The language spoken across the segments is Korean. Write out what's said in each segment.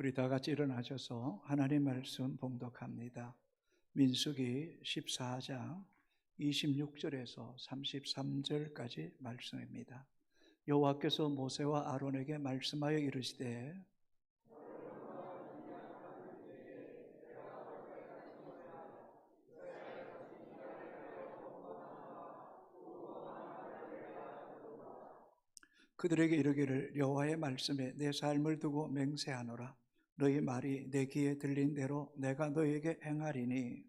우리 다 같이 일어나셔서 하나님 말씀 봉독합니다. 민수기 14장 26절에서 33절까지 말씀입니다. 여호와께서 모세와 아론에게 말씀하여 이르시되 그들에게 이르기를 여호와의 말씀에 내 삶을 두고 맹세하노라. 너희 말이 내 귀에 들린 대로 내가 너희에게 행하리니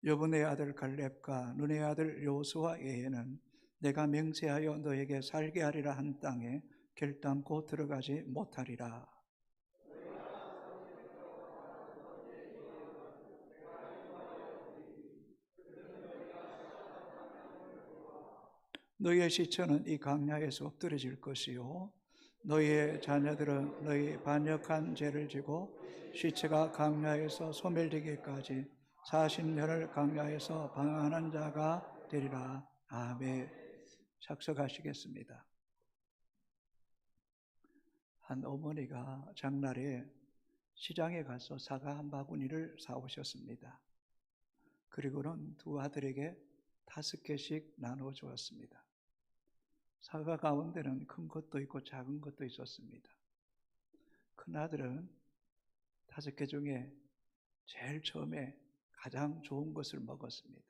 여분의 아들 갈렙과 눈의 아들 요수아 외에는 내가 맹세하여 너에게 살게 하리라 한 땅에 결단코 들어가지 못하리라. 너희의 시체는 이 강야에서 엎드려질 것이요 너희의 자녀들은 너희 반역한 죄를 지고 시체가 강야에서 소멸되기까지 40년을 강야에서 방황하는 자가 되리라. 아멘. 착석하시겠습니다. 한 어머니가 장날에 시장에 가서 사과 한 바구니를 사오셨습니다. 그리고는 두 아들에게 5개씩 나누어 주었습니다. 사과 가운데는 큰 것도 있고 작은 것도 있었습니다. 큰 아들은 5개 중에 제일 처음에 가장 좋은 것을 먹었습니다.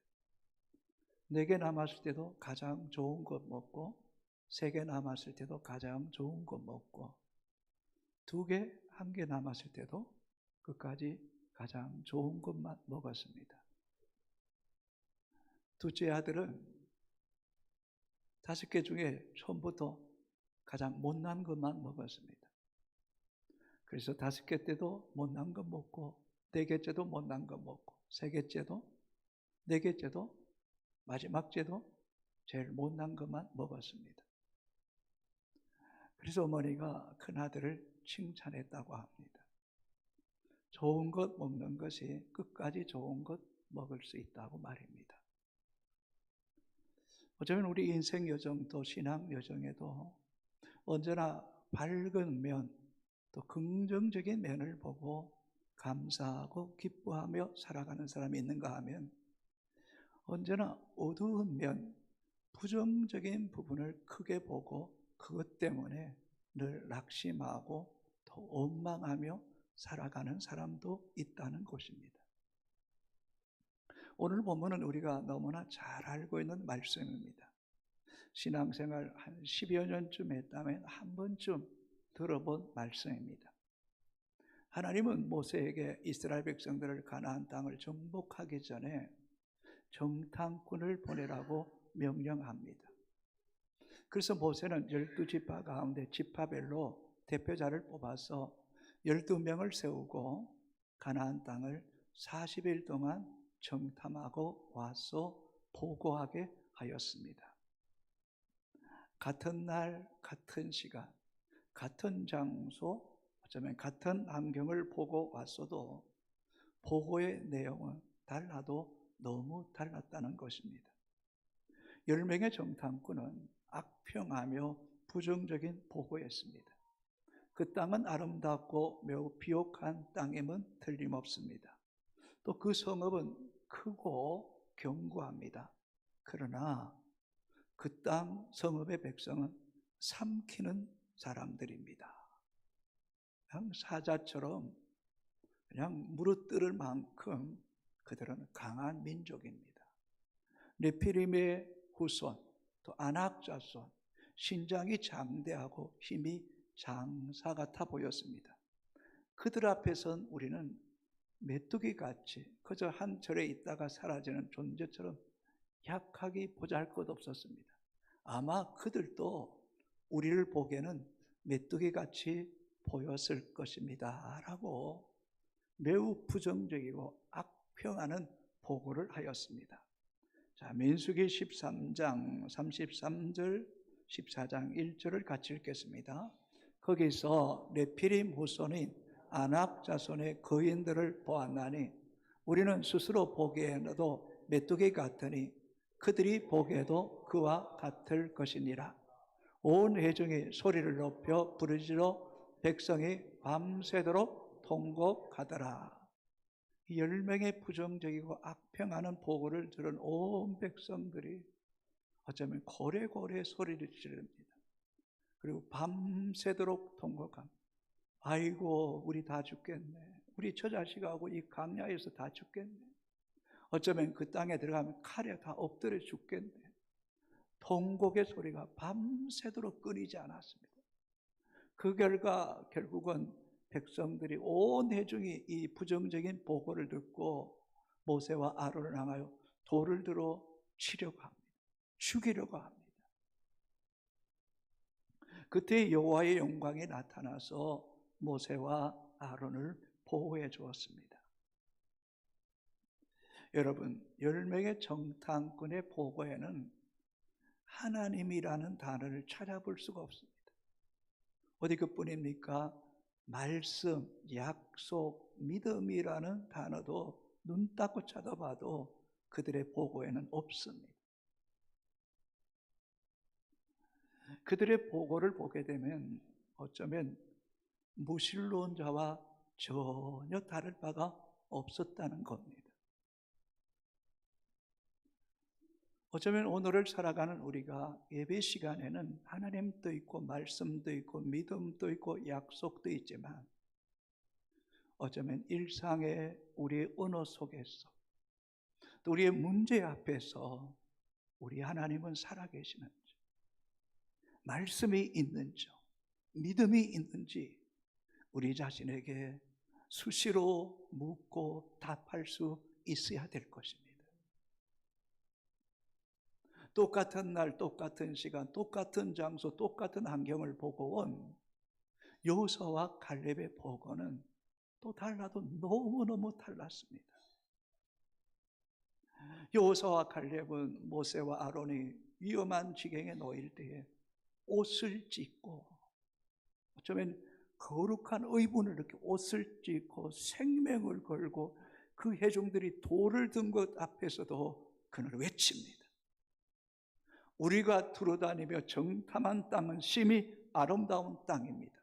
4개 남았을 때도 가장 좋은 것 먹고 3개 남았을 때도 가장 좋은 것 먹고 2개, 1개 남았을 때도 끝까지 가장 좋은 것만 먹었습니다. 둘째 아들은 5개 중에 처음부터 가장 못난 것만 먹었습니다. 그래서 5개 때도 못난 것 먹고 4개째도 못난 것 먹고 3개째도 4개째도 마지막째도 제일 못난 것만 먹었습니다. 그래서 어머니가 큰아들을 칭찬했다고 합니다. 좋은 것 먹는 것이 끝까지 좋은 것 먹을 수 있다고 말입니다. 어쩌면 우리 인생 여정도 신앙 여정에도 언제나 밝은 면, 또 긍정적인 면을 보고 감사하고 기뻐하며 살아가는 사람이 있는가 하면 언제나 어두운 면, 부정적인 부분을 크게 보고 그것 때문에 늘 낙심하고 더 원망하며 살아가는 사람도 있다는 것입니다. 오늘 본문은 우리가 너무나 잘 알고 있는 말씀입니다. 신앙생활 한 10여 년쯤 했다면 한 번쯤 들어본 말씀입니다. 하나님은 모세에게 이스라엘 백성들을 가나안 땅을 정복하기 전에 정탐꾼을 보내라고 명령합니다. 그래서 모세는 12지파 가운데 지파별로 대표자를 뽑아서 12명을 세우고 가나안 땅을 40일 동안 정탐하고 와서 보고하게 하였습니다. 같은 날, 같은 시간, 같은 장소, 어쩌면 같은 환경을 보고 왔어도 보고의 내용은 달라도 너무 달랐다는 것입니다. 10명의 정탐꾼은 악평하며 부정적인 보고였습니다. 그 땅은 아름답고 매우 비옥한 땅임은 틀림없습니다. 또 그 성읍은 크고 견고합니다. 그러나 그 땅 성읍의 백성은 삼키는 사람들입니다. 그냥 사자처럼 그냥 무릇뜨를 만큼 그들은 강한 민족입니다. 네피림의 후손, 또 아낙 자손, 신장이 장대하고 힘이 장사 같아 보였습니다. 그들 앞에선 우리는 메뚜기같이 그저 한 절에 있다가 사라지는 존재처럼 약하기 보잘것없었습니다. 아마 그들도 우리를 보기에는 메뚜기같이 보였을 것입니다 라고 매우 부정적이고 악평하는 보고를 하였습니다. 자, 민수기 13장 33절, 14장 1절을 같이 읽겠습니다. 거기서 네피림 후손인 아낙 자손의 거인들을 보았나니 우리는 스스로 보기에도 메뚜기 같으니 그들이 보게도 그와 같을 것이니라. 온 회중이 소리를 높여 부르짖어 백성이 밤새도록 통곡하더라. 10명의 부정적이고 악평하는 보고를 들은 온 백성들이 어쩌면 고래고래 소리를 지릅니다. 그리고 밤새도록 통곡합니다. 아이고, 우리 다 죽겠네. 우리 처자식하고 이 강야에서 다 죽겠네. 어쩌면 그 땅에 들어가면 칼에 다 엎드려 죽겠네. 통곡의 소리가 밤새도록 끊이지 않았습니다. 그 결과 결국은 백성들이, 온 회중이 이 부정적인 보고를 듣고 모세와 아론을 향하여 돌을 들어 치려고 합니다. 죽이려고 합니다. 그때 여호와의 영광이 나타나서 모세와 아론을 보호해 주었습니다. 여러분, 10명의 정탐꾼의 보고에는 하나님이라는 단어를 찾아볼 수가 없습니다. 어디 그뿐입니까? 말씀, 약속, 믿음이라는 단어도 눈 닦고 쳐다봐도 그들의 보고에는 없습니다. 그들의 보고를 보게 되면 어쩌면 무신론자와 전혀 다를 바가 없었다는 겁니다. 어쩌면 오늘을 살아가는 우리가 예배 시간에는 하나님도 있고 말씀도 있고 믿음도 있고 약속도 있지만 어쩌면 일상의 우리의 언어 속에서 또 우리의 문제 앞에서 우리 하나님은 살아계시는지, 말씀이 있는지, 믿음이 있는지 우리 자신에게 수시로 묻고 답할 수 있어야 될 것입니다. 똑같은 날, 똑같은 시간, 똑같은 장소, 똑같은 환경을 보고 온 여호수아와 갈렙의 보고는 또 달라도 너무너무 달랐습니다. 여호수아와 갈렙은 모세와 아론이 위험한 지경에 놓일 때에 옷을 찢고, 어쩌면 거룩한 의분을 이렇게 옷을 찢고 생명을 걸고 그 회중들이 돌을 든 것 앞에서도 그를 외칩니다. 우리가 두루다니며 정탐한 땅은 심히 아름다운 땅입니다.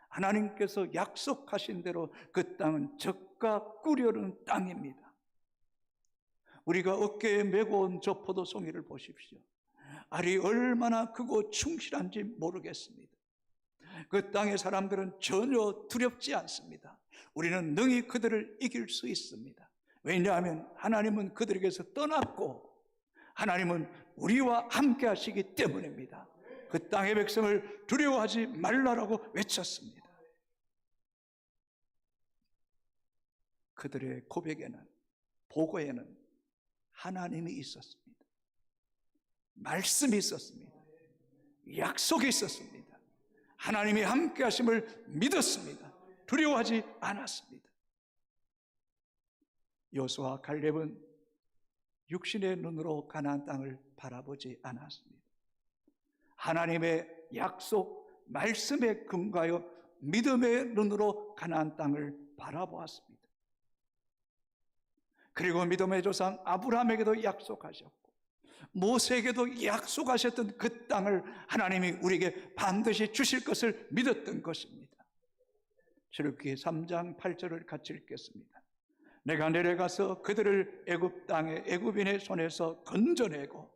하나님께서 약속하신 대로 그 땅은 젖과 꿀이 흐르는 땅입니다. 우리가 어깨에 메고 온 저 포도송이를 보십시오. 알이 얼마나 크고 충실한지 모르겠습니다. 그 땅의 사람들은 전혀 두렵지 않습니다. 우리는 능히 그들을 이길 수 있습니다. 왜냐하면 하나님은 그들에게서 떠났고 하나님은 우리와 함께 하시기 때문입니다. 그 땅의 백성을 두려워하지 말라라고 외쳤습니다. 그들의 고백에는, 보고에는 하나님이 있었습니다. 말씀이 있었습니다. 약속이 있었습니다. 하나님이 함께 하심을 믿었습니다. 두려워하지 않았습니다. 여호수아와 갈렙은 육신의 눈으로 가나안 땅을 바라보지 않았습니다. 하나님의 약속, 말씀에 근거하여 믿음의 눈으로 가나안 땅을 바라보았습니다. 그리고 믿음의 조상 아브라함에게도 약속하셨고 모세에게도 약속하셨던 그 땅을 하나님이 우리에게 반드시 주실 것을 믿었던 것입니다. 출애굽기 3장 8절을 같이 읽겠습니다. 내가 내려가서 그들을 애굽 땅에 애굽인의 손에서 건져내고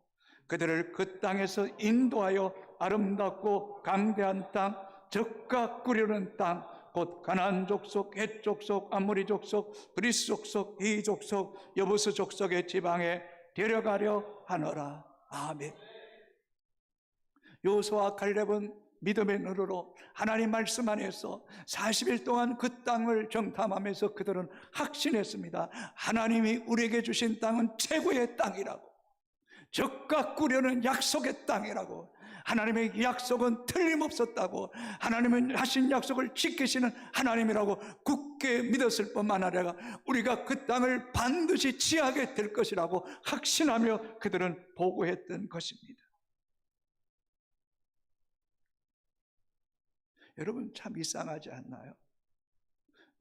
그들을 그 땅에서 인도하여 아름답고 강대한 땅, 젖과 꿀이 흐르는 땅, 곧 가나안 족속, 헷 족속, 아모리 족속, 브리스 족속, 이 족속, 여부스 족속의 지방에 데려가려 하노라. 아멘. 여호수아와 갈렙은 믿음의 눈으로 하나님 말씀 안에서 40일 동안 그 땅을 정탐하면서 그들은 확신했습니다. 하나님이 우리에게 주신 땅은 최고의 땅이라고, 젖과 꿀이는 약속의 땅이라고, 하나님의 약속은 틀림없었다고, 하나님은 하신 약속을 지키시는 하나님이라고 굳게 믿었을 뿐만 아니라 우리가 그 땅을 반드시 취하게 될 것이라고 확신하며 그들은 보고했던 것입니다. 여러분, 참 이상하지 않나요?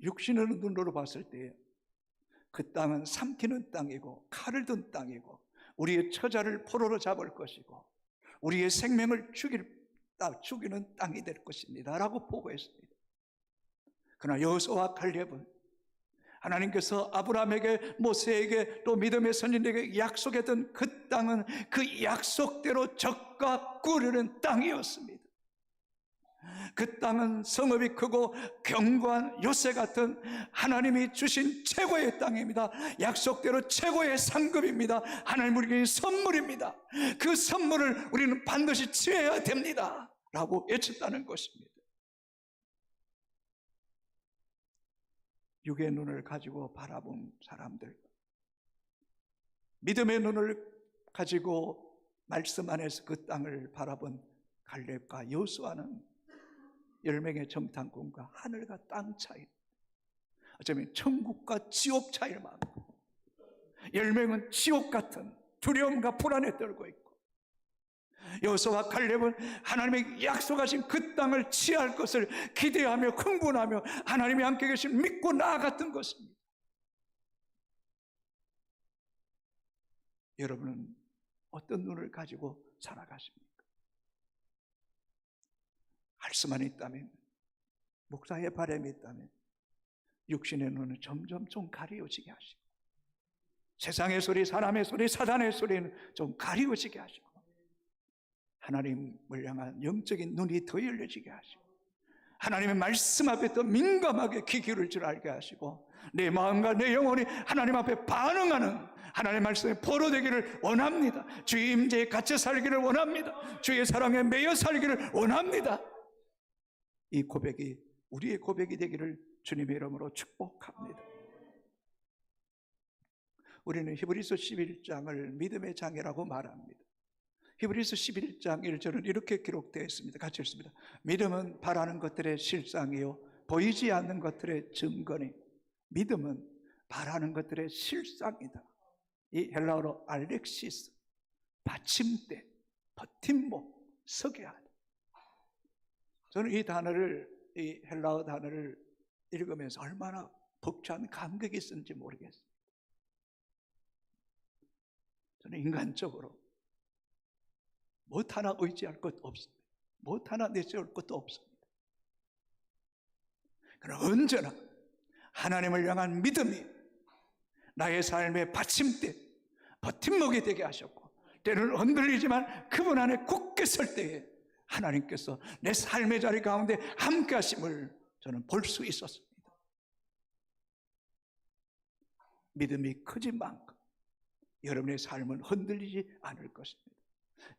육신의 눈으로 봤을 때 그 땅은 삼키는 땅이고 칼을 든 땅이고 우리의 처자를 포로로 잡을 것이고 우리의 생명을 죽이는 땅이 될 것입니다 라고 보고했습니다. 그러나 여호수아와 갈렙은 하나님께서 아브라함에게, 모세에게, 또 믿음의 선진에게 약속했던 그 땅은 그 약속대로 젖과 꿀이는 땅이었습니다. 그 땅은 성읍이 크고 견고한 요새 같은 하나님이 주신 최고의 땅입니다. 약속대로 최고의 상급입니다. 하나님 우리에게 선물입니다. 그 선물을 우리는 반드시 취해야 됩니다 라고 외쳤다는 것입니다. 육의 눈을 가지고 바라본 사람들, 믿음의 눈을 가지고 말씀 안에서 그 땅을 바라본 갈렙과 여호수아는 10명의 정탐꾼과 하늘과 땅 차이, 어쩌면 천국과 지옥 차이를 말하고 10명은 지옥 같은 두려움과 불안에 떨고 있고 여호수아와 갈렙은 하나님의 약속하신 그 땅을 취할 것을 기대하며 흥분하며 하나님이 함께 계신 믿고 나아갔던 것입니다. 여러분은 어떤 눈을 가지고 살아가십니까? 할 수만 있다면, 목사의 바람이 있다면 육신의 눈을 점점 좀 가리워지게 하시고 세상의 소리, 사람의 소리, 사단의 소리는 좀 가리워지게 하시고 하나님을 향한 영적인 눈이 더 열려지게 하시고 하나님의 말씀 앞에 더 민감하게 귀 기울일 줄 알게 하시고 내 마음과 내 영혼이 하나님 앞에 반응하는 하나님의 말씀에 포로되기를 원합니다. 주의 임재에 갇혀 살기를 원합니다. 주의 사랑에 매여 살기를 원합니다. 이 고백이 우리의 고백이 되기를 주님의 이름으로 축복합니다. 우리는 히브리서 11장을 믿음의 장이라고 말합니다. 히브리서 11장 1절은 이렇게 기록되어 있습니다. 같이 읽습니다. 믿음은 바라는 것들의 실상이요 보이지 않는 것들의 증거니 믿음은 바라는 것들의 실상이다. 이 헬라어로 알렉시스, 받침대, 버팀목, 서게 하다. 저는 이 단어를, 이 헬라어 단어를 읽으면서 얼마나 벅찬 감격이 있었는지 모르겠어요. 저는 인간적으로 못 하나 의지할 것 없습니다. 못 하나 내세울 것도 없습니다. 그러나 언제나 하나님을 향한 믿음이 나의 삶의 받침대, 버팀목이 되게 하셨고 때로는 흔들리지만 그분 안에 굳게 설 때에 하나님께서 내 삶의 자리 가운데 함께 하심을 저는 볼 수 있었습니다. 믿음이 크진 만큼 여러분의 삶은 흔들리지 않을 것입니다.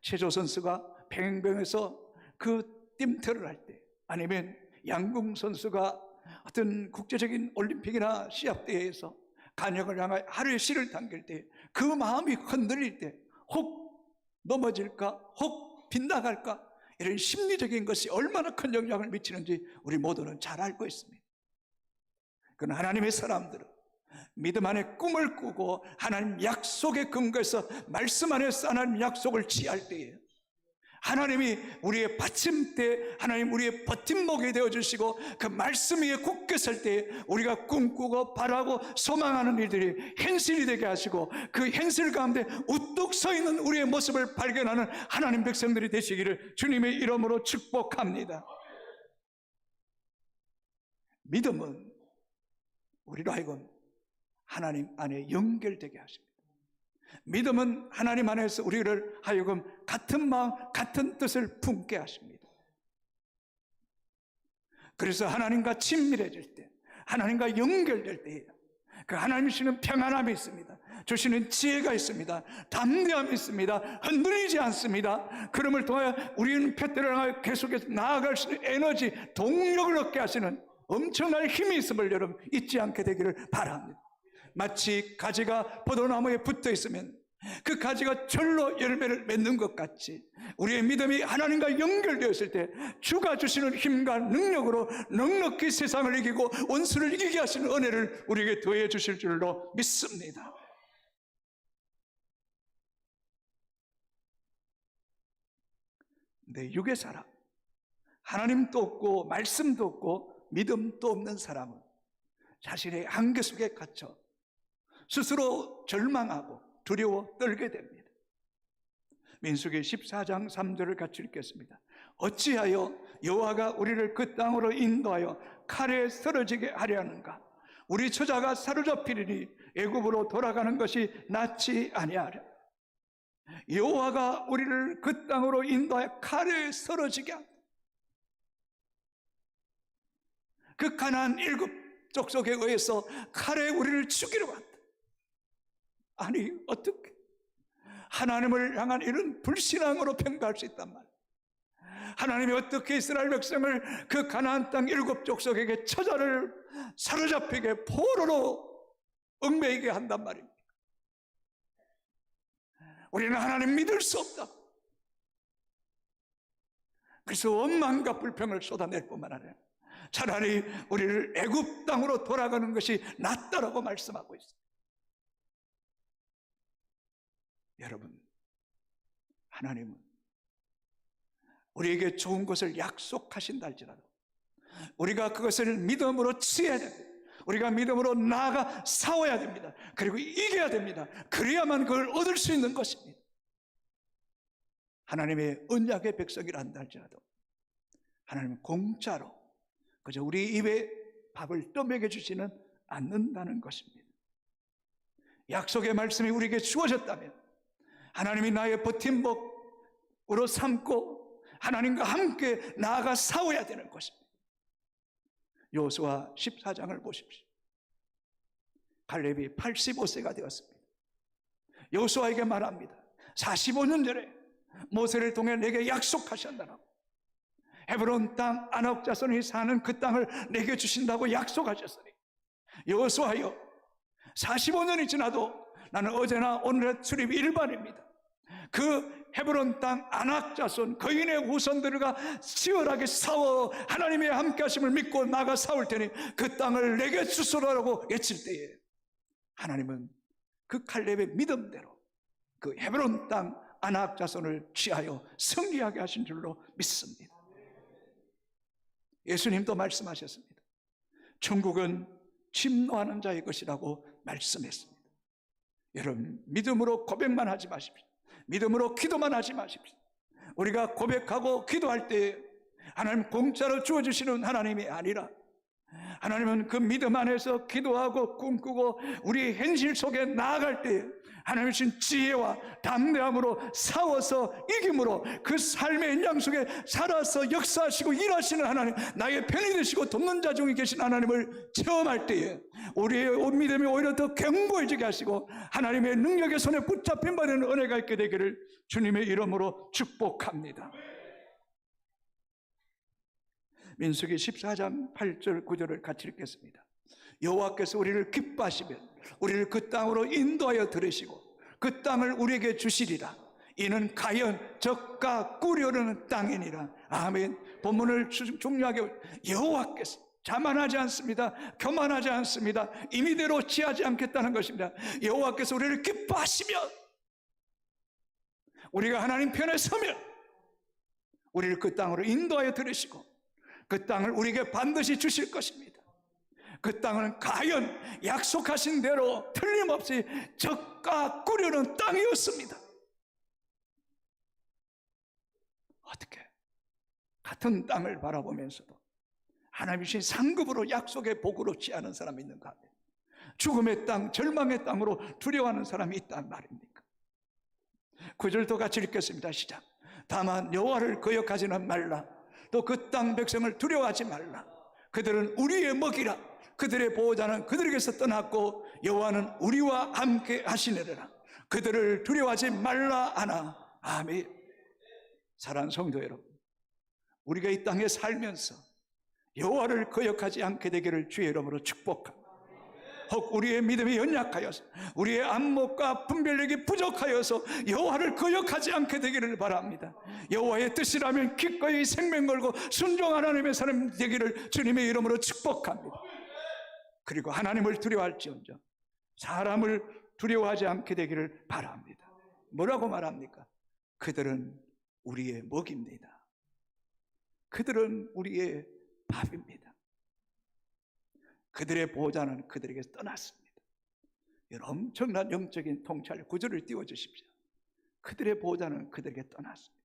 체조 선수가 평행병에서 그 띠틀을 할 때, 아니면 양궁 선수가 어떤 국제적인 올림픽이나 시합대회에서 간역을 향하여 하루의 씨를 당길 때 그 마음이 흔들릴 때 혹 넘어질까, 혹 빗나갈까, 이런 심리적인 것이 얼마나 큰 영향을 미치는지 우리 모두는 잘 알고 있습니다. 그러나 하나님의 사람들은 믿음 안에 꿈을 꾸고 하나님 약속에 근거해서 말씀 안에서 하나님 약속을 취할 때에 하나님이 우리의 받침대, 하나님 우리의 버팀목이 되어주시고 그 말씀 위에 굳게 설 때에 우리가 꿈꾸고 바라고 소망하는 일들이 현실이 되게 하시고 그 현실 가운데 우뚝 서 있는 우리의 모습을 발견하는 하나님 백성들이 되시기를 주님의 이름으로 축복합니다. 믿음은 우리로 하여금 하나님 안에 연결되게 하십니다. 믿음은 하나님 안에서 우리를 하여금 같은 마음, 같은 뜻을 품게 하십니다. 그래서 하나님과 친밀해질 때, 하나님과 연결될 때 그 하나님이 주시는 평안함이 있습니다. 주시는 지혜가 있습니다. 담대함이 있습니다. 흔들리지 않습니다. 그럼을 통하여 우리는 푯대를 향하여 계속해서 나아갈 수 있는 에너지, 동력을 얻게 하시는 엄청난 힘이 있음을 여러분 잊지 않게 되기를 바랍니다. 마치 가지가 포도나무에 붙어 있으면 그 가지가 절로 열매를 맺는 것 같이 우리의 믿음이 하나님과 연결되었을 때 주가 주시는 힘과 능력으로 넉넉히 세상을 이기고 원수를 이기게 하시는 은혜를 우리에게 더해 주실 줄로 믿습니다. 내 육의 사람, 하나님도 없고 말씀도 없고 믿음도 없는 사람은 자신의 한계 속에 갇혀 스스로 절망하고 두려워 떨게 됩니다. 민수기 14장 3절을 같이 읽겠습니다. 어찌하여 여호와가 우리를 그 땅으로 인도하여 칼에 쓰러지게 하려 하는가? 우리 처자가 사로잡히리니 애굽으로 돌아가는 것이 낫지 아니하랴. 여호와가 우리를 그 땅으로 인도하여 칼에 쓰러지게 한다. 그 가나안 일곱 족속에 의해서 칼에 우리를 죽이려고 한다. 아니 어떻게 하나님을 향한 이런 불신앙으로 평가할 수 있단 말이에요. 하나님이 어떻게 이스라엘 백성을 그 가나안 땅 일곱 족속에게 처자를 사로잡히게 포로로 얽매이게 한단 말입니다. 우리는 하나님 믿을 수 없다. 그래서 원망과 불평을 쏟아낼 뿐만 아니라 차라리 우리를 애굽 땅으로 돌아가는 것이 낫다라고 말씀하고 있습니다. 여러분, 하나님은 우리에게 좋은 것을 약속하신다 할지라도 우리가 그것을 믿음으로 취해야 됩니다. 우리가 믿음으로 나아가 싸워야 됩니다. 그리고 이겨야 됩니다. 그래야만 그걸 얻을 수 있는 것입니다. 하나님의 언약의 백성이라 한다 할지라도 하나님은 공짜로 그저 우리 입에 밥을 떠먹여 주지는 않는다는 것입니다. 약속의 말씀이 우리에게 주어졌다면 하나님이 나의 버팀목으로 삼고 하나님과 함께 나아가 싸워야 되는 것입니다. 여호수아 14장을 보십시오. 갈렙이 85세가 되었습니다. 여호수아에게 말합니다. 45년 전에 모세를 통해 내게 약속하셨다라고. 헤브론 땅 아낙 자손이 사는 그 땅을 내게 주신다고 약속하셨으니 여호수아여 45년이 지나도 나는 어제나 오늘의 출입이 일반입니다. 그 헤브론 땅 아낙 자손 거인의 후손들과 치열하게 싸워 하나님의 함께하심을 믿고 나가 싸울 테니 그 땅을 내게 주소라고 외칠 때에 하나님은 그 칼렙의 믿음대로 그 헤브론 땅 아낙 자손을 취하여 승리하게 하신 줄로 믿습니다. 예수님도 말씀하셨습니다. 천국은 침노하는 자의 것이라고 말씀했습니다. 여러분, 믿음으로 고백만 하지 마십시오. 믿음으로 기도만 하지 마십시오. 우리가 고백하고 기도할 때 하나님 공짜로 주어주시는 하나님이 아니라 하나님은 그 믿음 안에서 기도하고 꿈꾸고 우리 현실 속에 나아갈 때 하나님 주신 지혜와 담대함으로 싸워서 이김으로 그 삶의 현장 속에 살아서 역사하시고 일하시는 하나님, 나의 편이 되시고 돕는 자 중에 계신 하나님을 체험할 때에 우리의 믿음이 오히려 더 견고해지게 하시고 하나님의 능력의 손에 붙잡힌 바 되는 은혜가 있게 되기를 주님의 이름으로 축복합니다. 민수기 14장 8절 9절을 같이 읽겠습니다. 여호와께서 우리를 기뻐하시면 우리를 그 땅으로 인도하여 들으시고 그 땅을 우리에게 주시리라. 이는 가연 적과 꿀이 땅이니라. 아멘. 본문을 중요하게 여호와께서 자만하지 않습니다. 교만하지 않습니다. 임의대로 취하지 않겠다는 것입니다. 여호와께서 우리를 기뻐하시면 우리가 하나님 편에 서면 우리를 그 땅으로 인도하여 들으시고 그 땅을 우리에게 반드시 주실 것입니다. 그 땅은 가연 약속하신 대로 틀림없이 적과 꿀이 땅이었습니다. 어떻게 같은 땅을 바라보면서도 하나님이 주신 상급으로 약속의 복으로 취하는 사람이 있는가 하면 죽음의 땅, 절망의 땅으로 두려워하는 사람이 있단 말입니까? 9절도 같이 읽겠습니다. 시작. 다만 여호와를 거역하지는 말라. 또 그 땅 백성을 두려워하지 말라. 그들은 우리의 먹이라. 그들의 보호자는 그들에게서 떠났고 여호와는 우리와 함께 하시느니라. 그들을 두려워하지 말라 하나. 아멘. 사랑하는 성도 여러분, 우리가 이 땅에 살면서 여호와를 거역하지 않게 되기를 주의 이름으로 축복합니다. 혹 우리의 믿음이 연약하여서 우리의 안목과 분별력이 부족하여서 여호와를 거역하지 않게 되기를 바랍니다. 여호와의 뜻이라면 기꺼이 생명 걸고 순종 하나님의 사람 되기를 주님의 이름으로 축복합니다. 그리고 하나님을 두려워할지언정 사람을 두려워하지 않게 되기를 바랍니다. 뭐라고 말합니까? 그들은 우리의 먹입니다. 그들은 우리의 밥입니다. 그들의 보호자는 그들에게 떠났습니다. 이런 엄청난 영적인 통찰 구절을 띄워주십시오. 그들의 보호자는 그들에게 떠났습니다.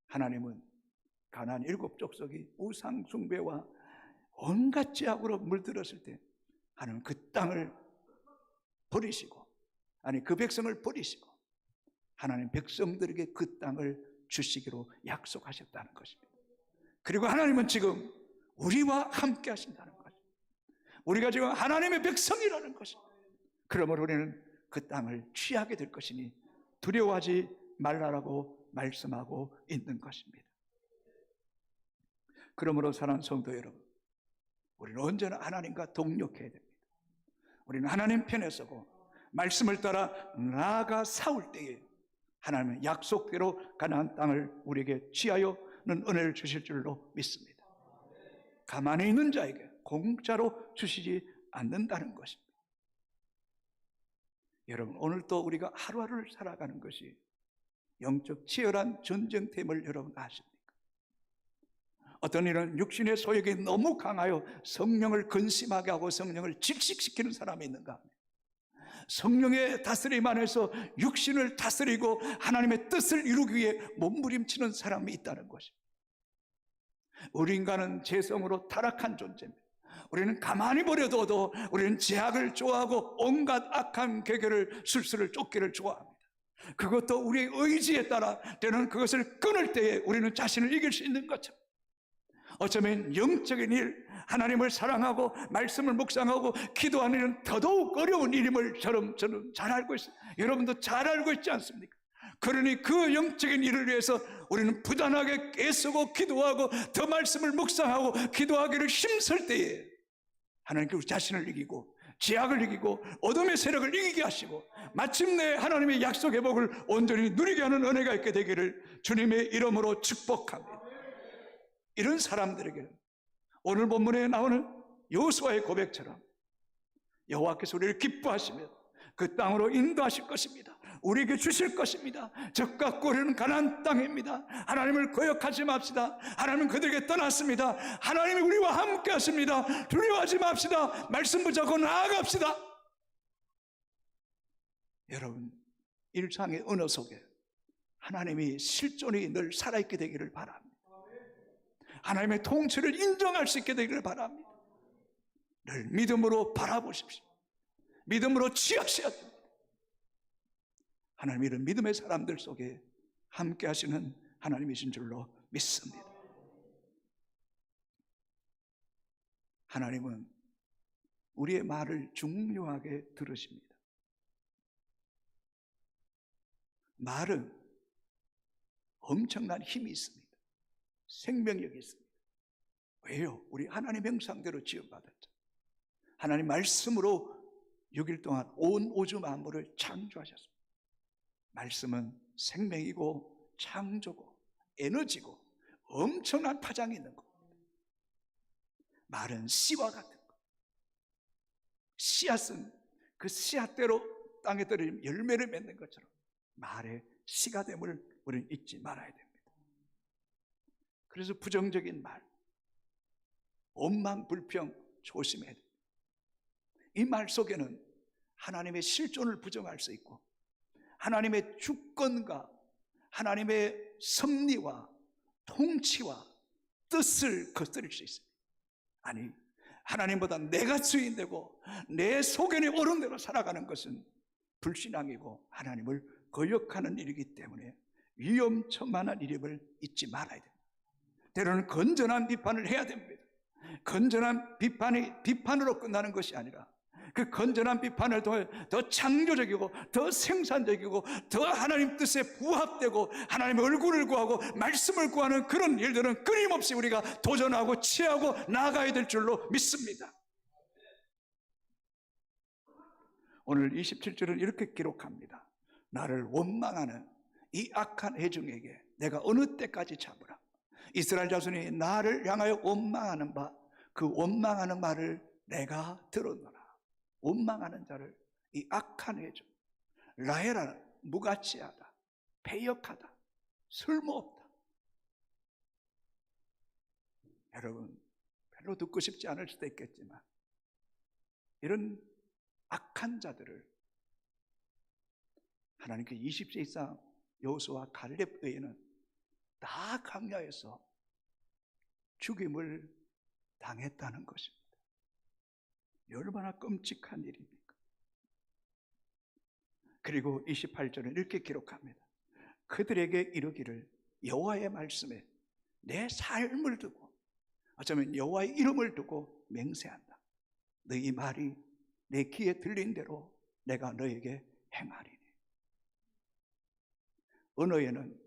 하나님은 가나안 7족속이 우상 숭배와 온갖 죄악으로 물들었을 때 하나님은 그 땅을 버리시고, 아니 그 백성을 버리시고 하나님 백성들에게 그 땅을 주시기로 약속하셨다는 것입니다. 그리고 하나님은 지금 우리와 함께 하신다는 것입니다. 우리가 지금 하나님의 백성이라는 것입니다. 그러므로 우리는 그 땅을 취하게 될 것이니 두려워하지 말라라고 말씀하고 있는 것입니다. 그러므로 사랑하는 성도 여러분, 우리는 언제나 하나님과 동력해야 됩니다. 우리는 하나님 편에 서고 말씀을 따라 나아가 싸울 때에 하나님은 약속대로 가나안 땅을 우리에게 취하여는 은혜를 주실 줄로 믿습니다. 가만히 있는 자에게 공짜로 주시지 않는다는 것입니다. 여러분, 오늘도 우리가 하루하루를 살아가는 것이 영적 치열한 전쟁템을 여러분 아십니까? 어떤 이는 육신의 소욕이 너무 강하여 성령을 근심하게 하고 성령을 질식시키는 사람이 있는가 합니다. 성령의 다스림 안에서 육신을 다스리고 하나님의 뜻을 이루기 위해 몸부림치는 사람이 있다는 것입니다. 우리 인간은 죄성으로 타락한 존재입니다. 우리는 가만히 버려둬도 우리는 죄악을 좋아하고 온갖 악한 계결을 술수를 쫓기를 좋아합니다. 그것도 우리의 의지에 따라 때로는 그것을 끊을 때에 우리는 자신을 이길 수 있는 것처럼, 어쩌면 영적인 일, 하나님을 사랑하고 말씀을 묵상하고 기도하는 일은 더더욱 어려운 일임을 저는 잘 알고 있습니다. 여러분도 잘 알고 있지 않습니까? 그러니 그 영적인 일을 위해서 우리는 부단하게 애쓰고 기도하고 더 말씀을 묵상하고 기도하기를 힘쓸 때에 하나님께 우리 자신을 이기고 죄악을 이기고 어둠의 세력을 이기게 하시고 마침내 하나님의 약속의 복을 온전히 누리게 하는 은혜가 있게 되기를 주님의 이름으로 축복합니다. 이런 사람들에게는 오늘 본문에 나오는 여호수아의 고백처럼 여호와께서 우리를 기뻐하시며 그 땅으로 인도하실 것입니다. 우리에게 주실 것입니다. 적과 꿀은 가나안 땅입니다. 하나님을 거역하지 맙시다. 하나님은 그들에게 떠났습니다. 하나님이 우리와 함께 하십니다. 두려워하지 맙시다. 말씀 붙잡고 나아갑시다. 여러분, 일상의 언어 속에 하나님이 실존이 늘 살아있게 되기를 바랍니다. 하나님의 통치를 인정할 수 있게 되기를 바랍니다. 늘 믿음으로 바라보십시오. 믿음으로 취하셔야 됩니다. 하나님 이런 믿음의 사람들 속에 함께 하시는 하나님이신 줄로 믿습니다. 하나님은 우리의 말을 중요하게 들으십니다. 말은 엄청난 힘이 있습니다. 생명력이 있습니다. 왜요? 우리 하나님 형상대로 지음받았죠. 하나님 말씀으로 6일 동안 온 우주 만물을 창조하셨습니다. 말씀은 생명이고 창조고 에너지고 엄청난 파장이 있는 겁니다. 말은 씨와 같은 것. 씨앗은 그 씨앗대로 땅에 떨어지면 열매를 맺는 것처럼 말의 씨가 됨을 우리는 잊지 말아야 됩니다. 그래서 부정적인 말, 원망, 불평 조심해야 됩니다. 이 말 속에는 하나님의 실존을 부정할 수 있고 하나님의 주권과 하나님의 섭리와 통치와 뜻을 거스릴 수 있습니다. 아니, 하나님보다 내가 주인되고 내 소견이 옳은 대로 살아가는 것은 불신앙이고 하나님을 거역하는 일이기 때문에 위험천만한 일임을 잊지 말아야 됩니다. 때로는 건전한 비판을 해야 됩니다. 건전한 비판이 비판으로 끝나는 것이 아니라 그 건전한 비판을 통해 더 창조적이고 더 생산적이고 더 하나님 뜻에 부합되고 하나님의 얼굴을 구하고 말씀을 구하는 그런 일들은 끊임없이 우리가 도전하고 취하고 나아가야 될 줄로 믿습니다. 오늘 27절은 이렇게 기록합니다. 나를 원망하는 이 악한 회중에게 내가 어느 때까지 참으라. 이스라엘 자손이 나를 향하여 원망하는 바 그 원망하는 말을 내가 들었노라. 원망하는 자를 이 악한 회중, 라헬아 무가치하다, 패역하다, 쓸모없다. 여러분 별로 듣고 싶지 않을 수도 있겠지만 이런 악한 자들을 하나님께 20세 이상 여호수아 갈렙 외에는 다 광야에서 죽임을 당했다는 것입니다. 얼마나 끔찍한 일입니까? 그리고 28절은 이렇게 기록합니다. 그들에게 이르기를 여호와의 말씀에 내 삶을 두고, 어쩌면 여호와의 이름을 두고 맹세한다. 너희 말이 내 귀에 들린 대로 내가 너에게 행하리니. 언어에는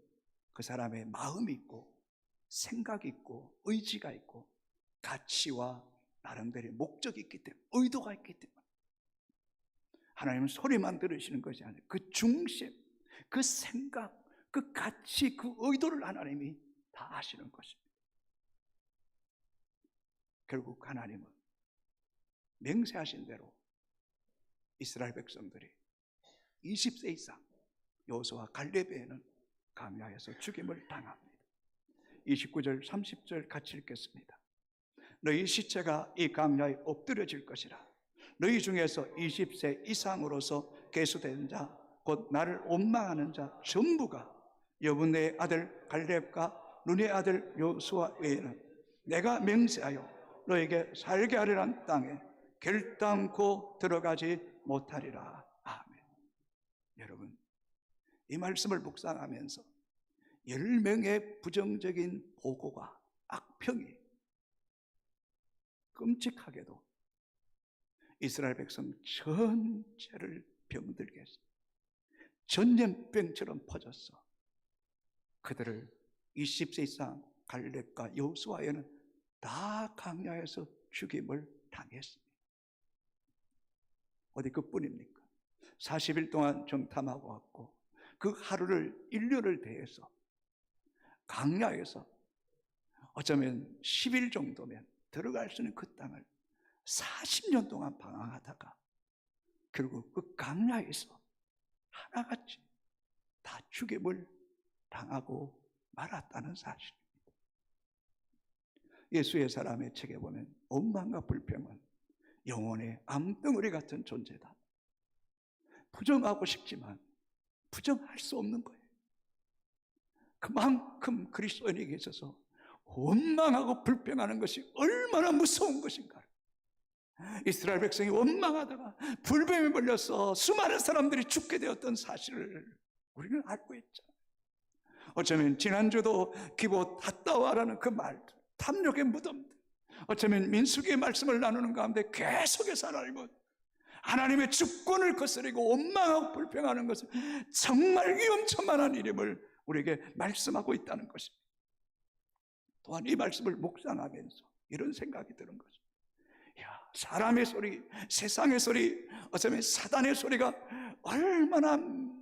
그 사람의 마음이 있고 생각이 있고 의지가 있고 가치와 나름대로의 목적이 있기 때문에, 의도가 있기 때문에 하나님은 소리만 들으시는 것이 아니라 그 중심, 그 생각, 그 가치, 그 의도를 하나님이 다 아시는 것입니다. 결국 하나님은 맹세하신 대로 이스라엘 백성들이 20세 이상 여호수아 갈렙에는 광야에서 죽임을 당합니다. 29절 30절 같이 읽겠습니다. 너희 시체가 이 광야에 엎드려질 것이라. 너희 중에서 20세 이상으로서 계수된 자, 곧 나를 원망하는 자 전부가 여분의 아들 갈렙과 눈의 아들 여호수아 외에는 내가 맹세하여 너에게 살게 하리란 땅에 결단코 들어가지 못하리라. 아멘. 여러분, 이 말씀을 묵상하면서 10명의 부정적인 보고가, 악평이 끔찍하게도 이스라엘 백성 전체를 병들게 했어요. 전염병처럼 퍼졌어. 그들을 20세 이상 갈렙과 여호수아에는 다 광야에서 죽임을 당했습니다. 어디 그뿐입니까? 40일 동안 정탐하고 왔고 그 하루를 인류를 대해서 광야에서 어쩌면 10일 정도면 들어갈 수 있는 그 땅을 40년 동안 방황하다가 결국 그 광야에서 하나같이 다 죽임을 당하고 말았다는 사실입니다. 예수의 사람의 책에 보면 원망과 불평은 영혼의 암덩어리 같은 존재다. 부정하고 싶지만 부정할 수 없는 거예요. 그만큼 그리스도인에게 있어서 원망하고 불평하는 것이 얼마나 무서운 것인가. 이스라엘 백성이 원망하다가 불뱀에 걸려서 수많은 사람들이 죽게 되었던 사실을 우리는 알고 있죠. 어쩌면 지난주도 기봇 핫다와라는 그 말들, 탐욕의 무덤들, 어쩌면 민수기의 말씀을 나누는 가운데 계속해서 알고 하나님의 주권을 거스르고 원망하고 불평하는 것은 정말 위험천만한 일임을 우리에게 말씀하고 있다는 것입니다. 또한 이 말씀을 묵상하면서 이런 생각이 드는 거죠. 사람의 소리, 세상의 소리, 어쩌면 사단의 소리가 얼마나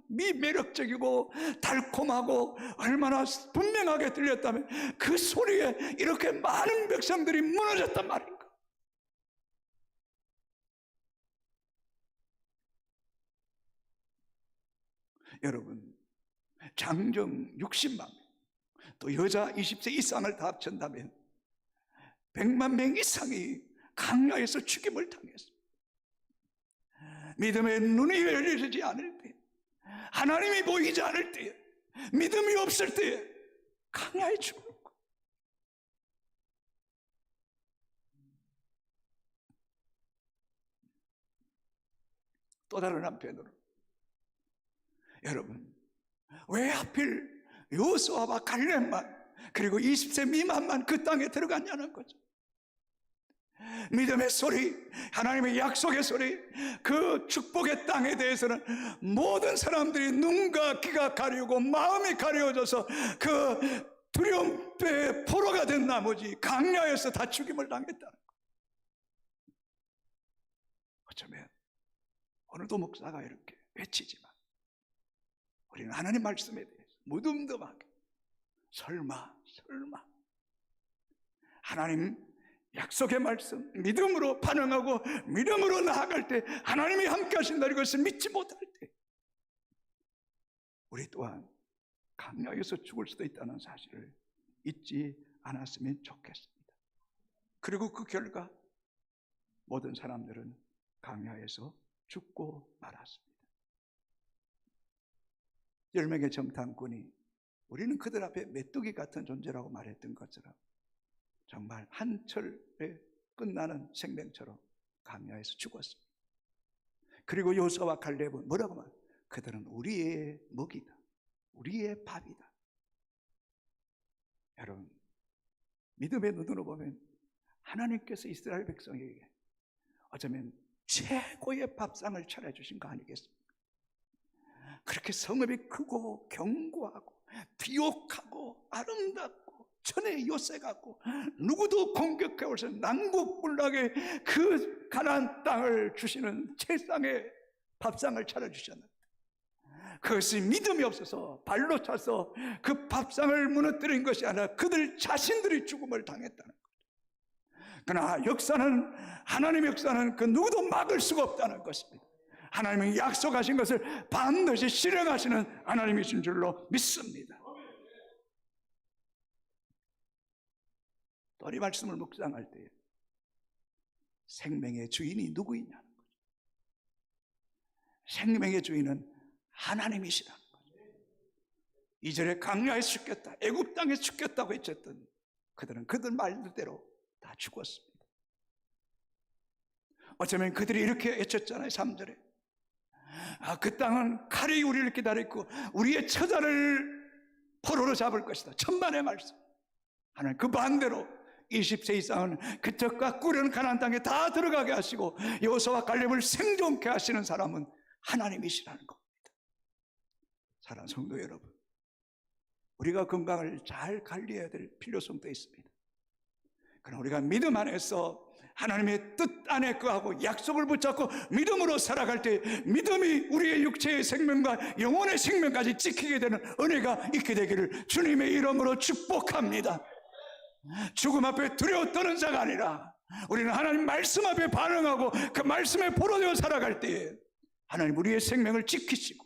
미매력적이고 달콤하고 얼마나 분명하게 들렸다면 그 소리에 이렇게 많은 백성들이 무너졌단 말인가. 여러분, 장정 60만 명, 또 여자 20세 이상을 다 합친다면 100만 명 이상이 광야에서 죽임을 당했습니다. 믿음의 눈이 열리지 않을 때, 하나님이 보이지 않을 때, 믿음이 없을 때 광야에 죽을 거예요. 또 다른 한편으로 여러분, 왜 하필 여호수아와 갈렙만 그리고 20세 미만만 그 땅에 들어갔냐는 거죠. 믿음의 소리, 하나님의 약속의 소리, 그 축복의 땅에 대해서는 모든 사람들이 눈과 귀가 가리우고 마음이 가려워져서 그 두려움에 포로가 된 나머지 광야에서 다 죽임을 당했다는 거예요. 어쩌면 오늘도 목사가 이렇게 외치지만 우리는 하나님 말씀에 대해서 무덤덤하게 설마 하나님 약속의 말씀 믿음으로 반응하고 믿음으로 나아갈 때 하나님이 함께 하신다는 것을 믿지 못할 때 우리 또한 광야에서 죽을 수도 있다는 사실을 잊지 않았으면 좋겠습니다. 그리고 그 결과 모든 사람들은 광야에서 죽고 말았습니다. 10명의 정탐꾼이 우리는 그들 앞에 메뚜기 같은 존재라고 말했던 것처럼 정말 한철에 끝나는 생명처럼 강야에서 죽었습니다. 그리고 여호수아와 칼렙은 뭐라고 말? 그들은 우리의 먹이다, 우리의 밥이다. 여러분, 믿음의 눈으로 보면 하나님께서 이스라엘 백성에게 어쩌면 최고의 밥상을 차려주신 거 아니겠습니까? 그렇게 성읍이 크고 견고하고 비옥하고 아름답고 천의 요새 같고 누구도 공격해 올수 없는 난국불락의 그 가나안 땅을 주시는 최상의 밥상을 차려주셨는데, 그것이 믿음이 없어서 발로 차서 그 밥상을 무너뜨린 것이 아니라 그들 자신들이 죽음을 당했다는 거죠. 그러나 역사는, 하나님의 역사는 그 누구도 막을 수가 없다는 것입니다. 하나님이 약속하신 것을 반드시 실행하시는 하나님이신 줄로 믿습니다. 또 이 말씀을 묵상할 때 생명의 주인이 누구이냐는 거죠. 생명의 주인은 하나님이시라는 거죠. 이전에 강야에 죽겠다, 애굽 땅에 죽겠다고 외쳤던 그들은 그들 말대로 다 죽었습니다. 어쩌면 그들이 이렇게 외쳤잖아요. 3절에 그 땅은 칼이 우리를 기다렸고 우리의 처자를 포로로 잡을 것이다. 천만의 말씀. 하나님 그 반대로 20세 이상은 그 떡과 꿀은 가나안 땅에 다 들어가게 하시고 여호수아와 갈렙을 생존케 하시는 사람은 하나님이시라는 겁니다. 사랑하는 성도 여러분, 우리가 건강을 잘 관리해야 될 필요성도 있습니다. 그러나 우리가 믿음 안에서 하나님의 뜻 안에 거하고 약속을 붙잡고 믿음으로 살아갈 때 믿음이 우리의 육체의 생명과 영혼의 생명까지 지키게 되는 은혜가 있게 되기를 주님의 이름으로 축복합니다. 죽음 앞에 두려워 떠는 자가 아니라 우리는 하나님 말씀 앞에 반응하고 그 말씀에 포로되어 살아갈 때에 하나님 우리의 생명을 지키시고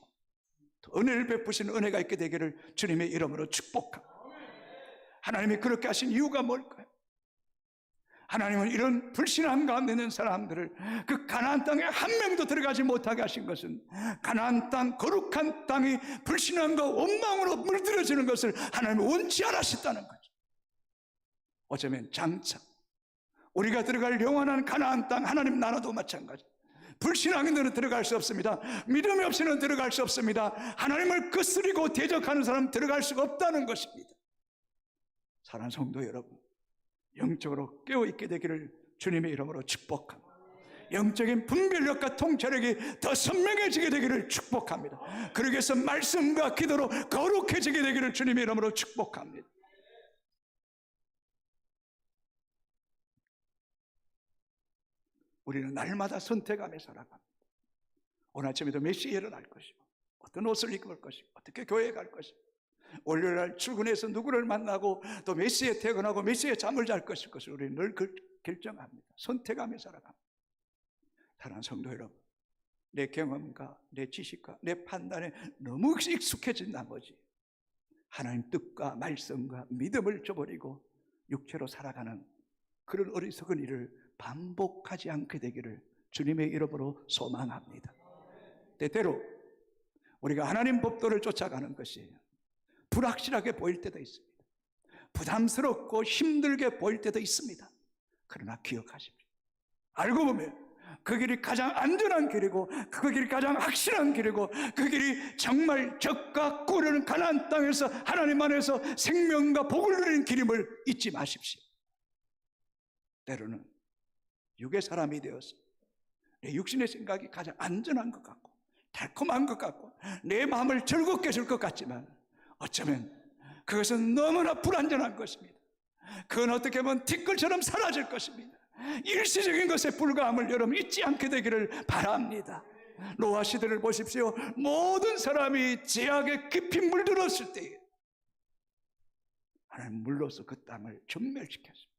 또 은혜를 베푸시는 은혜가 있게 되기를 주님의 이름으로 축복합니다. 하나님이 그렇게 하신 이유가 뭘까요? 하나님은 이런 불신앙 가운데 있는 사람들을 그 가나안 땅에 한 명도 들어가지 못하게 하신 것은 가나안 땅, 거룩한 땅이 불신앙과 원망으로 물들여지는 것을 하나님은 원치 않으셨다는 거죠. 어쩌면 장차 우리가 들어갈 영원한 가나안 땅 하나님 나라도 마찬가지. 불신앙인들은 들어갈 수 없습니다. 믿음이 없이는 들어갈 수 없습니다. 하나님을 거스리고 대적하는 사람은 들어갈 수가 없다는 것입니다. 사랑하는 성도 여러분, 영적으로 깨어있게 되기를 주님의 이름으로 축복합니다. 영적인 분별력과 통찰력이 더 선명해지게 되기를 축복합니다. 그러기 위해서 말씀과 기도로 거룩해지게 되기를 주님의 이름으로 축복합니다. 우리는 날마다 선택하며 살아갑니다. 오늘 아침에도 몇 시에 일어날 것이고 어떤 옷을 입을 것이고 어떻게 교회에 갈 것이고 월요일날 출근해서 누구를 만나고 또 몇 시에 퇴근하고 몇 시에 잠을 잘 것일 것을 우리는 늘 결정합니다. 선택하며 살아갑니다. 사랑하는 성도 여러분, 내 경험과 내 지식과 내 판단에 너무 익숙해진 나머지 하나님 뜻과 말씀과 믿음을 저버리고 육체로 살아가는 그런 어리석은 일을 반복하지 않게 되기를 주님의 이름으로 소망합니다. 때때로 우리가 하나님 법도를 쫓아가는 것이 불확실하게 보일 때도 있습니다. 부담스럽고 힘들게 보일 때도 있습니다. 그러나 기억하십시오. 알고 보면 그 길이 가장 안전한 길이고 그 길이 가장 확실한 길이고 그 길이 정말 적과 꿀은 가나안 땅에서 하나님 안에서 생명과 복을 누리는 길임을 잊지 마십시오. 때로는 육의 사람이 되어서 내 육신의 생각이 가장 안전한 것 같고 달콤한 것 같고 내 마음을 즐겁게 해줄 것 같지만 어쩌면 그것은 너무나 불안전한 것입니다. 그건 어떻게 보면 티끌처럼 사라질 것입니다. 일시적인 것에 불과함을 여러분 잊지 않게 되기를 바랍니다. 노아 시대를 보십시오. 모든 사람이 죄악에 깊이 물들었을 때에 하나님 물로서 그 땅을 전멸시켰습니다.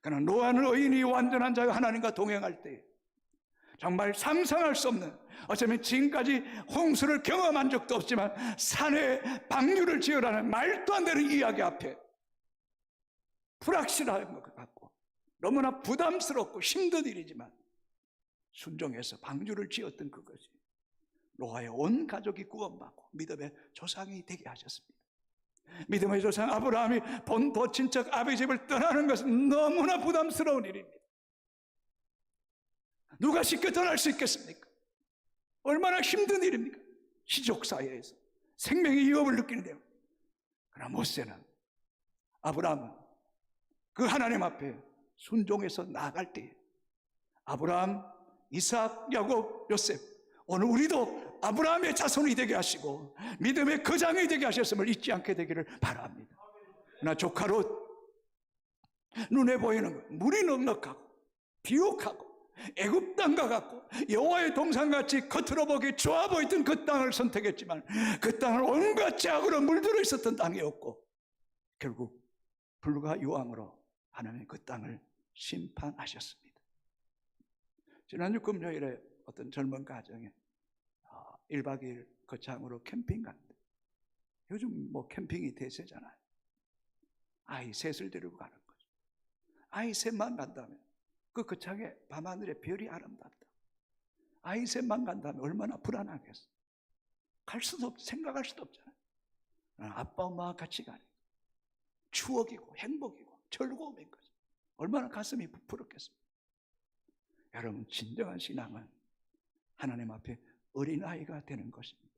그러나 노아는 의인이 완전한 자가 하나님과 동행할 때 정말 상상할 수 없는, 어쩌면 지금까지 홍수를 경험한 적도 없지만 산에 방류를 지으라는 말도 안 되는 이야기 앞에 불확실한 것 같고 너무나 부담스럽고 힘든 일이지만 순종해서 방주를 지었던 그것이 노아의 온 가족이 구원받고 믿음의 조상이 되게 하셨습니다. 믿음의 조상 아브라함이 본토 친척 아비 집을 떠나는 것은 너무나 부담스러운 일입니다. 누가 쉽게 떠날 수 있겠습니까? 얼마나 힘든 일입니까? 시족 사회에서 생명의 위협을 느끼는데요. 그러나 모세는, 아브라함은 그 하나님 앞에 순종해서 나아갈 때 아브라함, 이삭, 야곱, 요셉, 오늘 우리도 아브라함의 자손이 되게 하시고 믿음의 거장이 되게 하셨음을 잊지 않게 되기를 바랍니다. 그러나 조카롯, 눈에 보이는 물이 넉넉하고 비옥하고 애굽 땅과 같고 여호와의 동산같이 겉으로 보기 좋아 보이던 그 땅을 선택했지만 그 땅은 온갖 죄악으로 물들어 있었던 땅이었고 결국 불과 유황으로 하나님이 그 땅을 심판하셨습니다. 지난주 금요일에 어떤 젊은 가정에 1박 2일 거창으로 캠핑 갔는데, 요즘 뭐 캠핑이 대세잖아요. 아이 셋을 데리고 가는 거죠. 아이 셋만 간다면 그 거창에 밤하늘에 별이 아름답다. 아이 셋만 간다면 얼마나 불안하겠어. 갈 수도 없, 생각할 수도 없잖아요. 아빠 엄마와 같이 가니까 추억이고 행복이고 즐거움인 거죠. 얼마나 가슴이 부풀었겠습니까? 여러분, 진정한 신앙은 하나님 앞에 어린아이가 되는 것입니다.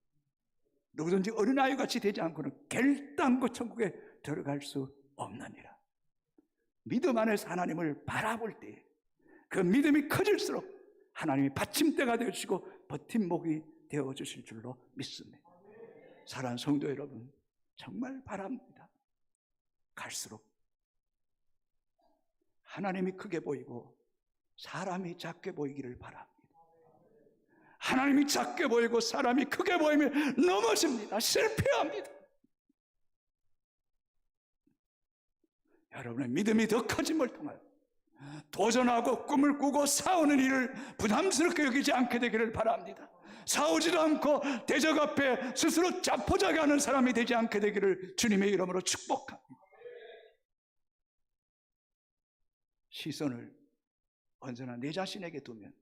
누구든지 어린아이 같이 되지 않고는 결단코 천국에 들어갈 수 없느니라. 믿음 안에서 하나님을 바라볼 때 그 믿음이 커질수록 하나님이 받침대가 되어주시고 버팀목이 되어주실 줄로 믿습니다. 사랑하는 성도 여러분, 정말 바랍니다. 갈수록 하나님이 크게 보이고 사람이 작게 보이기를 바랍니다. 하나님이 작게 보이고 사람이 크게 보이면 넘어집니다. 실패합니다. 여러분의 믿음이 더 커짐을 통하여 도전하고 꿈을 꾸고 싸우는 일을 부담스럽게 여기지 않게 되기를 바랍니다. 싸우지도 않고 대적 앞에 스스로 자포자기 하는 사람이 되지 않게 되기를 주님의 이름으로 축복합니다. 시선을 언제나 내 자신에게 두면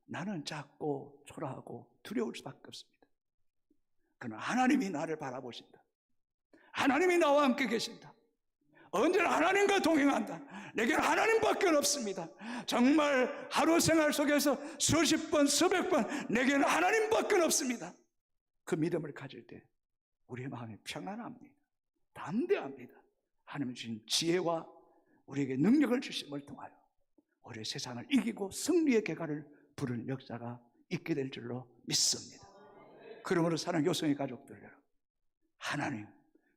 나는 작고 초라하고 두려울 수밖에 없습니다. 그러나 하나님이 나를 바라보신다. 하나님이 나와 함께 계신다. 언제나 하나님과 동행한다. 내게는 하나님밖에 없습니다. 정말 하루 생활 속에서 수십 번, 수백 번 내게는 하나님밖에 없습니다. 그 믿음을 가질 때 우리의 마음이 평안합니다. 담대합니다. 하나님 주신 지혜와 우리에게 능력을 주심을 통하여 우리의 세상을 이기고 승리의 계가를 부를 역사가 있게 될 줄로 믿습니다. 그러므로 사랑하는 교성의 가족들 여러분, 하나님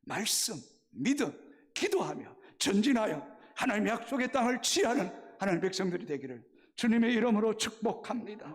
말씀, 믿음, 기도하며 전진하여 하나님의 약속의 땅을 취하는 하나님의 백성들이 되기를 주님의 이름으로 축복합니다.